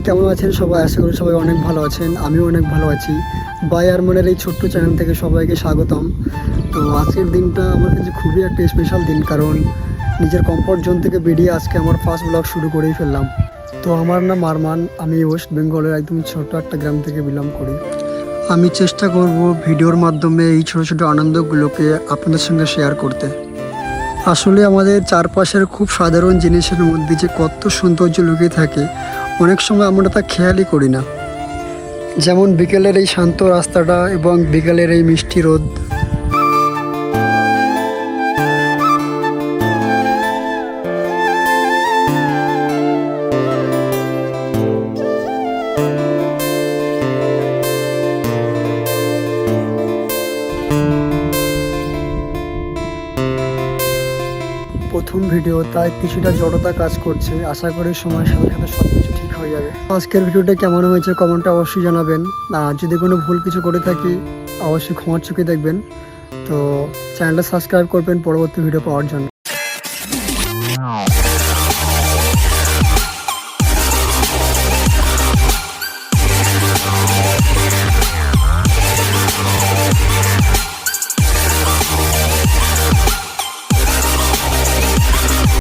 কেমন আছেন সবাই? আশা করি সবাই অনেক ভালো আছেন। আমিও অনেক ভালো আছি। বাই আরমানের এই ছোট্ট চ্যানেল থেকে সবাইকে স্বাগতম। তো আজকের দিনটা আমার কাছে খুবই একটা স্পেশাল দিন, কারণ নিজের কমফর্ট জোন থেকে বেরিয়ে আজকে আমার ফার্স্ট ব্লগ শুরু করেই ফেললাম। তো আমার নাম আরমান, আমি ওয়েস্ট বেঙ্গলের একদম ছোট্ট একটা গ্রাম থেকে বিলং করি। আমি চেষ্টা করব ভিডিওর মাধ্যমে এই ছোটো ছোটো আনন্দগুলোকে আপনাদের সঙ্গে শেয়ার করতে। আসলে আমাদের চারপাশের খুব সাধারণ জিনিসের মধ্যে যে কত সৌন্দর্য লুকিয়ে থাকে, অনেক সময় আমরা তা খেয়ালই করি না। যেমন বিকেলের এই শান্ত রাস্তাটা এবং বিকেলের এই মিষ্টি রোদ। প্রথম ভিডিও, তাই কিছুটা জড়তা কাজ করছে। আশা করি সময়ের সাথে সাথে সব কিছু ঠিক হয়ে যাবে। আজকের ভিডিওটা কেমন হয়েছে কমেন্টে অবশ্যই জানাবেন। আর যদি কোনো ভুল কিছু করে থাকি অবশ্যই ক্ষমার চোখে দেখবেন। তো চ্যানেলটা সাবস্ক্রাইব করবেন পরবর্তী ভিডিও পাওয়ার জন্য।